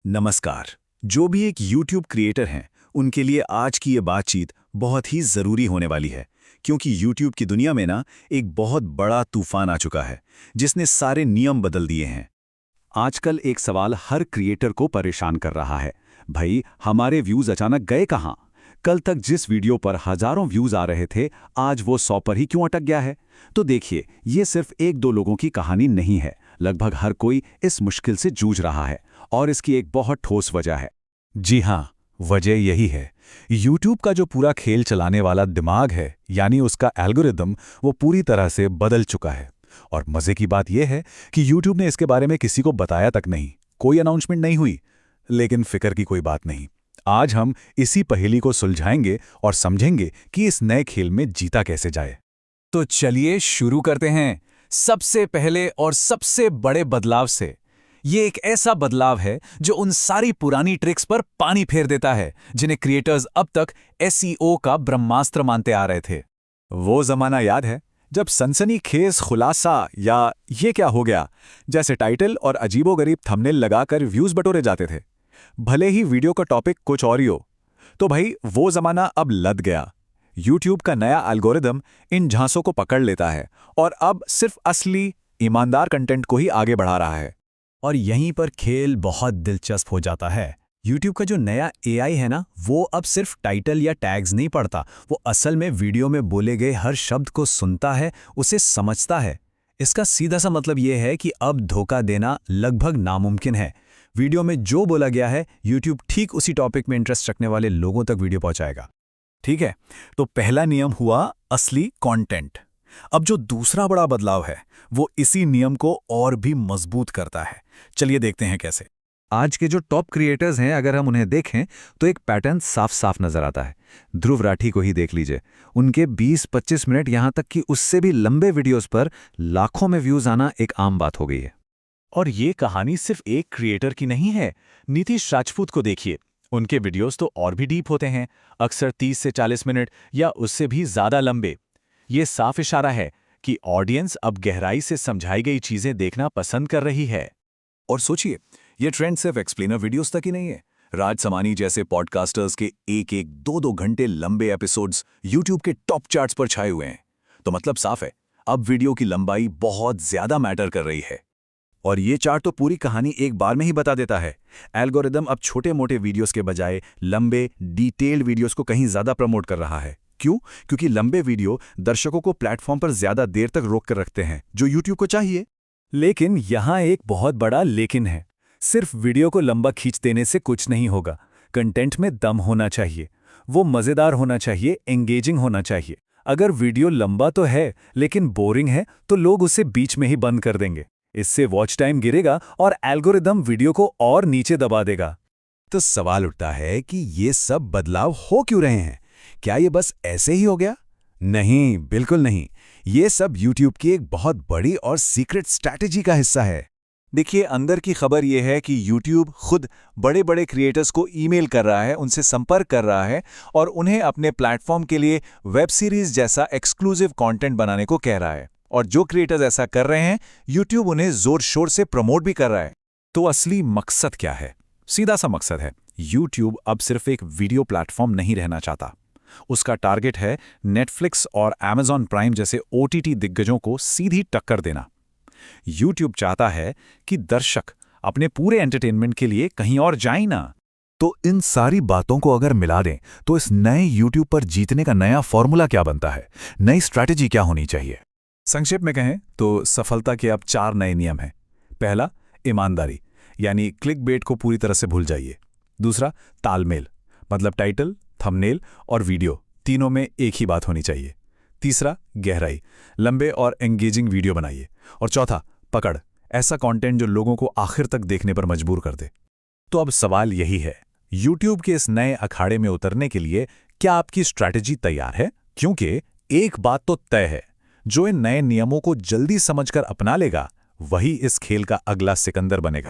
नमस्कार। जो भी एक YouTube क्रिएटर हैं, उनके लिए आज की ये बातचीत बहुत ही ज़रूरी होने वाली है, क्योंकि YouTube की दुनिया में ना एक बहुत बड़ा तूफान आ चुका है, जिसने सारे नियम बदल दिए हैं। आजकल एक सवाल हर क्रिएटर को परेशान कर रहा है, भाई हमारे व्यूज़ अचानक गए कहाँ? कल तक जिस वीडियो पर हज़ारों व्यूज़ आ रहे थे, आज वो 100 पर ही क्यों अटक गया है? तो देखिए, ये सिर्फ एक दो लोगों की कहानी नहीं है, लगभग हर कोई इस मुश्किल से जूझ रहा है। और इसकी एक बहुत ठोस वजह है। जी हाँ, वजह यही है। YouTube का जो पूरा खेल चलाने वाला दिमाग है, यानी उसका एल्गोरिदम, वो पूरी तरह से बदल चुका है। और मज़े की बात यह है कि YouTube ने इसके बारे में किसी को बताया तक नहीं, कोई अनाउंसमेंट नहीं हुई। लेकिन फिक्र की कोई बात नहीं। आज हम इसी पहेली को सुलझाएंगे और समझेंगे कि इस नए खेल में जीता कैसे जाए। तो चलिए शुरू करते हैं सबसे पहले और सबसे बड़े बदलाव से। ये एक ऐसा बदलाव है जो उन सारी पुरानी ट्रिक्स पर पानी फेर देता है जिन्हें क्रिएटर्स अब तक एसईओ का ब्रह्मास्त्र मानते आ रहे थे। वो ज़माना याद है जब सनसनीखेज खुलासा या ये क्या हो गया जैसे टाइटल और अजीबोगरीब थंबनेल लगाकर व्यूज़ बटोरे जाते थे, भले ही वीडियो का टॉपिक कुछ और ही हो। तो भाई वो ज़माना अब लद गया। YouTube का नया एल्गोरिदम इन झांसों को पकड़ लेता है और अब सिर्फ असली ईमानदार कंटेंट को ही आगे बढ़ा रहा है। और यहीं पर खेल बहुत दिलचस्प हो जाता है। YouTube का जो नया AI है ना, वो अब सिर्फ टाइटल या टैग्स नहीं पढ़ता, वो असल में वीडियो में बोले गए हर शब्द को सुनता है, उसे समझता है। इसका सीधा सा मतलब ये है कि अब धोखा देना लगभग नामुमकिन है। वीडियो में जो बोला गया है, YouTube ठीक उसी टॉपिक में इंटरेस्ट रखने वाले लोगों तक वीडियो पहुंचाएगा। ठीक है, तो पहला नियम हुआ असली कंटेंट। अब जो दूसरा बड़ा बदलाव है, वो इसी नियम को और भी मजबूत करता है। चलिए देखते हैं कैसे। आज के जो टॉप क्रिएटर्स हैं, अगर हम उन्हें देखें तो एक पैटर्न साफ साफ नजर आता है। ध्रुव राठी को ही देख लीजिए, उनके 20-25 मिनट यहां तक कि उससे भी लंबे वीडियोस पर लाखों में व्यूज आना एक आम बात हो गई है। और ये कहानी सिर्फ एक क्रिएटर की नहीं है। नीतीश राजपूत को देखिए, उनके वीडियोस तो और भी डीप होते हैं, अक्सर 30 से 40 मिनट या उससे भी ज्यादा लंबे। ये साफ इशारा है कि ऑडियंस अब गहराई से समझाई गई चीजें देखना पसंद कर रही है। और सोचिए, ये ट्रेंड सिर्फ एक्सप्लेनर वीडियोस तक ही नहीं है। राज समानी जैसे पॉडकास्टर्स के एक 2-2 घंटे लंबे एपिसोड्स YouTube के टॉप चार्ट्स पर छाए हुए हैं। तो मतलब साफ है, अब वीडियो की लंबाई बहुत ज्यादा मैटर कर रही है। और ये चार्ट तो पूरी कहानी एक बार में ही बता देता है। एल्गोरिदम अब छोटे मोटे वीडियोस के बजाय लंबे डिटेल्ड वीडियोस को कहीं ज्यादा प्रमोट कर रहा है। क्यों? क्योंकि लंबे वीडियो दर्शकों को प्लेटफॉर्म पर ज्यादा देर तक रोक कर रखते हैं, जो YouTube को चाहिए। लेकिन यहां एक बहुत बड़ा लेकिन है। सिर्फ वीडियो को लंबा खींच देने से कुछ नहीं होगा। कंटेंट में दम होना चाहिए, वो मजेदार होना चाहिए, एंगेजिंग होना चाहिए। अगर वीडियो लंबा तो है लेकिन बोरिंग है, तो लोग उसे बीच में ही बंद कर देंगे। इससे वॉच टाइम गिरेगा और एल्गोरिदम वीडियो को और नीचे दबा देगा। तो सवाल उठता है कि ये सब बदलाव हो क्यों रहे हैं? क्या ये बस ऐसे ही हो गया? नहीं, बिल्कुल नहीं। ये सब YouTube की एक बहुत बड़ी और सीक्रेट स्ट्रैटेजी का हिस्सा है। देखिए, अंदर की खबर ये है कि YouTube खुद बड़े बड़े क्रिएटर्स को ईमेल कर रहा है, उनसे संपर्क कर रहा है और उन्हें अपने प्लेटफॉर्म के लिए वेब सीरीज जैसा एक्सक्लूसिव कंटेंट बनाने को कह रहा है। और जो क्रिएटर्स ऐसा कर रहे हैं, YouTube उन्हें जोर शोर से प्रमोट भी कर रहा है। तो असली मकसद क्या है? सीधा सा मकसद है, YouTube अब सिर्फ एक वीडियो प्लेटफॉर्म नहीं रहना चाहता। उसका टारगेट है Netflix और Amazon प्राइम जैसे OTT दिग्गजों को सीधी टक्कर देना। YouTube चाहता है कि दर्शक अपने पूरे एंटरटेनमेंट के लिए कहीं और जाएं ना। तो इन सारी बातों को अगर मिला दें तो इस नए YouTube पर जीतने का नया फॉर्मूला क्या बनता है? नई स्ट्रैटेजी क्या होनी चाहिए? संक्षेप में कहें तो सफलता के अब 4 नए नियम हैं। पहला, ईमानदारी, यानी क्लिक बेट को पूरी तरह से भूल जाइए। दूसरा, तालमेल, मतलब टाइटल, थंबनेल और वीडियो तीनों में एक ही बात होनी चाहिए। तीसरा, गहराई, लंबे और एंगेजिंग वीडियो बनाइए। और चौथा, पकड़, ऐसा कंटेंट जो लोगों को आखिर तक देखने पर मजबूर कर दे। तो अब सवाल यही है, YouTube के इस नए अखाड़े में उतरने के लिए क्या आपकी स्ट्रैटेजी तैयार है? क्योंकि एक बात तो तय है, जो इन नए नियमों को जल्दी समझकर अपना लेगा, वही इस खेल का अगला सिकंदर बनेगा।